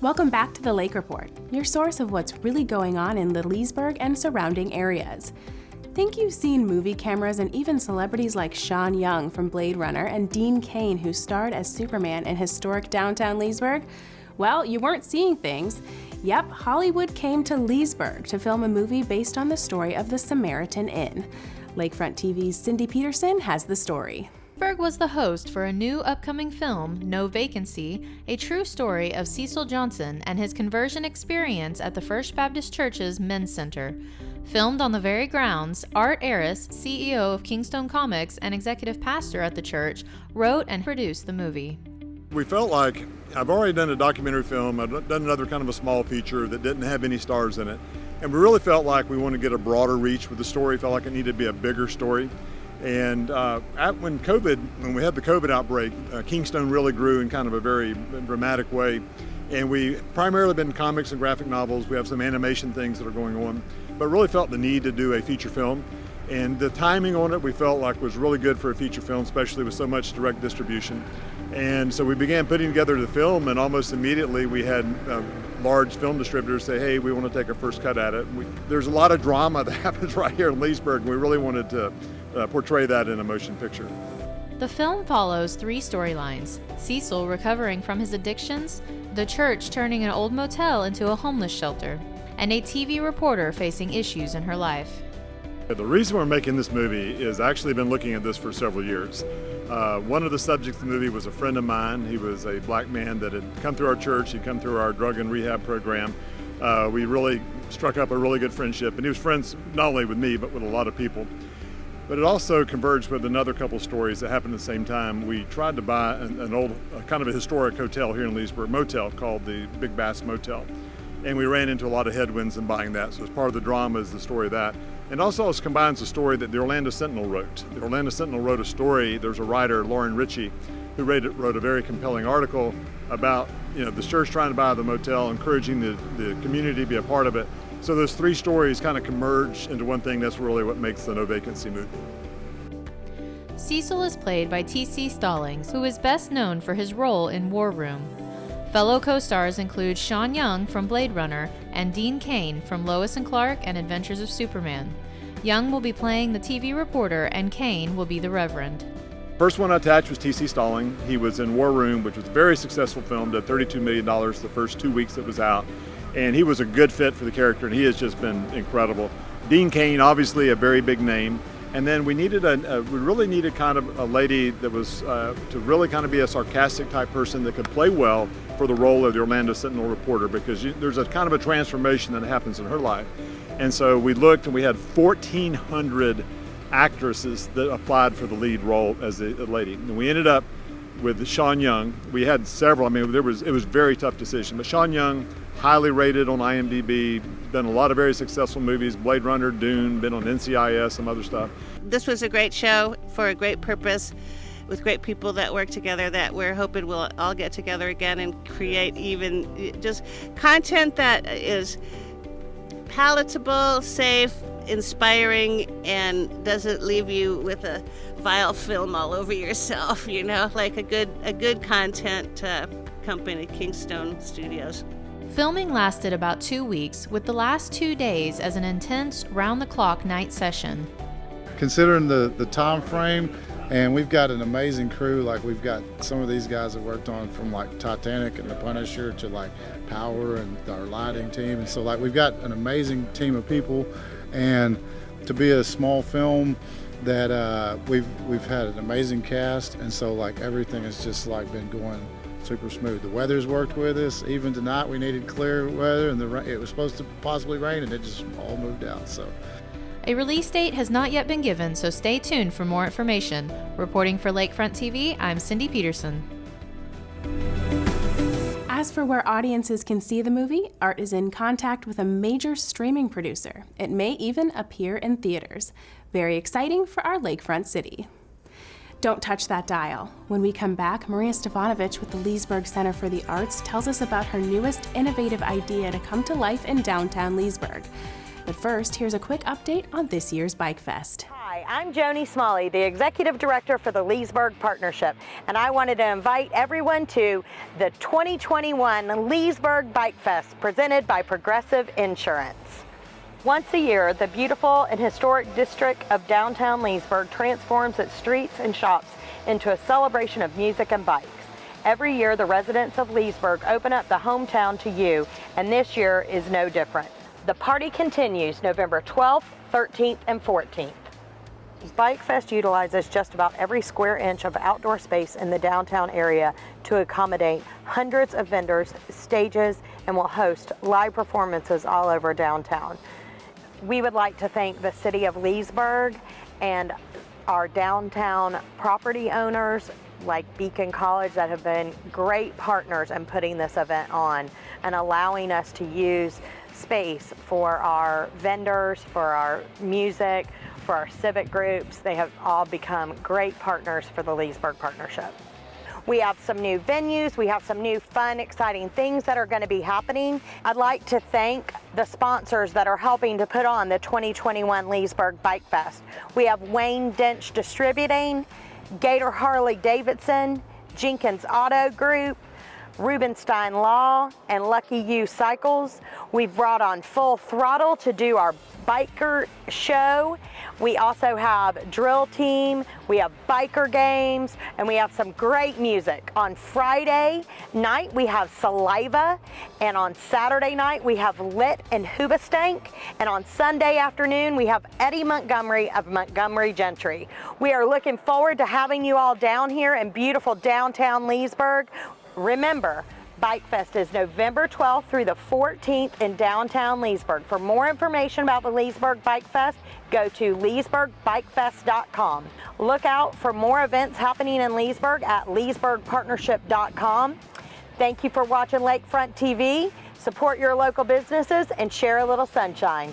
Welcome back to the Lake Report, your source of what's really going on in the Leesburg and surrounding areas. Think you've seen movie cameras and even celebrities like Sean Young from Blade Runner and Dean Cain, who starred as Superman in historic downtown Leesburg? Well, you weren't seeing things. Yep, Hollywood came to Leesburg to film a movie based on the story of the Samaritan Inn. Lakefront TV's Cindy Peterson has the story. Leesburg was the host for a new upcoming film, No Vacancy, a true story of Cecil Johnson and his conversion experience at the First Baptist Church's Men's Center. Filmed on the very grounds, Art Aris, CEO of Kingstone Comics and executive pastor at the church, wrote and produced the movie. We felt like I've already done a documentary film, I've done another kind of a small feature that didn't have any stars in it, and we really felt like we wanted to get a broader reach with the story, felt like it needed to be a bigger story. And when we had the COVID outbreak, Kingstone really grew in kind of a very dramatic way. And we primarily been comics and graphic novels. We have some animation things that are going on, but really felt the need to do a feature film. And the timing on it we felt like was really good for a feature film, especially with so much direct distribution. And so we began putting together the film, and almost immediately we had large film distributors say, hey, we want to take a first cut at it. There's a lot of drama that happens right here in Leesburg, and we really wanted to portray that in a motion picture. The film follows three storylines: Cecil recovering from his addictions, the church turning an old motel into a homeless shelter, and a TV reporter facing issues in her life. The reason we're making this movie is I actually been looking at this for several years. One of the subjects of the movie was a friend of mine. He was a black man that had come through our church. He'd come through our drug and rehab program. We really struck up a really good friendship, and he was friends not only with me, but with a lot of people. But it also converged with another couple stories that happened at the same time. We tried to buy an old, kind of a historic hotel here in Leesburg, motel called the Big Bass Motel. And we ran into a lot of headwinds in buying that. So as part of the drama is the story of that. And also it combines a story that the Orlando Sentinel wrote. The Orlando Sentinel wrote a story. There's a writer, Lauren Ritchie, who wrote a very compelling article about the church trying to buy the motel, encouraging the community to be a part of it. So those three stories kind of converge into one thing. That's really what makes the No Vacancy movie. Cecil is played by T.C. Stallings, who is best known for his role in War Room. Fellow co-stars include Sean Young from Blade Runner and Dean Cain from Lois and Clark and Adventures of Superman. Young will be playing the TV reporter and Cain will be the Reverend. First one I attached was T.C. Stallings. He was in War Room, which was a very successful film, did $32 million the first 2 weeks it was out. And he was a good fit for the character, and he has just been incredible. Dean Cain, obviously a very big name. And then we really needed kind of a lady that was to really kind of be a sarcastic type person that could play well for the role of the Orlando Sentinel reporter, because there's a kind of a transformation that happens in her life. And so we looked, and we had 1,400 actresses that applied for the lead role as a lady. And we ended up with Sean Young. We had several. I mean, it was a very tough decision. But Sean Young, highly rated on IMDb, done a lot of very successful movies, Blade Runner, Dune, been on NCIS, some other stuff. This was a great show for a great purpose with great people that work together that we're hoping we'll all get together again and create even just content that is palatable, safe, inspiring, and doesn't leave you with a vile film all over yourself, like a good content company, Kingstone Studios. Filming lasted about 2 weeks, with the last 2 days as an intense, round-the-clock night session. Considering the time frame, and we've got an amazing crew. Like, we've got some of these guys that worked on from like Titanic and The Punisher to like Power and our lighting team, and so like we've got an amazing team of people. And to be a small film that we've had an amazing cast, and so like everything has just like been going super smooth. The weather's worked with us. Even tonight we needed clear weather, and it was supposed to possibly rain, and it just all moved out. So a release date has not yet been given, so stay tuned for more information. Reporting for Lakefront TV, I'm Cindy Peterson. As for where audiences can see the movie, Art is in contact with a major streaming producer. It may even appear in theaters. Very exciting for our lakefront city. Don't touch that dial. When we come back, Maria Stefanovic with the Leesburg Center for the Arts tells us about her newest innovative idea to come to life in downtown Leesburg. But first, here's a quick update on this year's Bikefest. Hi, Hi, I'm Joni Smalley, the Executive Director for the Leesburg Partnership, and I wanted to invite everyone to the 2021 Leesburg Bikefest presented by Progressive Insurance. Once a year, the beautiful and historic district of downtown Leesburg transforms its streets and shops into a celebration of music and bikes. Every year, the residents of Leesburg open up the hometown to you, and this year is no different. The party continues November 12th, 13th, and 14th. Bikefest utilizes just about every square inch of outdoor space in the downtown area to accommodate hundreds of vendors, stages, and will host live performances all over downtown. We would like to thank the City of Leesburg and our downtown property owners like Beacon College that have been great partners in putting this event on and allowing us to use space for our vendors, for our music, for our civic groups. They have all become great partners for the Leesburg Partnership. We have some new venues, we have some new fun, exciting things that are going to be happening. I'd like to thank the sponsors that are helping to put on the 2021 Leesburg Bike Fest. We have Wayne Dench Distributing, Gator Harley Davidson, Jenkins Auto Group, Rubenstein Law, and Lucky You Cycles. We've brought on Full Throttle to do our biker show. We also have Drill Team, we have biker games, and we have some great music. On Friday night, we have Saliva, and on Saturday night, we have Lit and Hoobastank, and on Sunday afternoon, we have Eddie Montgomery of Montgomery Gentry. We are looking forward to having you all down here in beautiful downtown Leesburg. Remember, Bikefest is November 12th through the 14th in downtown Leesburg. For more information about the Leesburg Bikefest, go to leesburgbikefest.com. Look out for more events happening in Leesburg at leesburgpartnership.com. Thank you for watching Lakefront TV. Support your local businesses and share a little sunshine.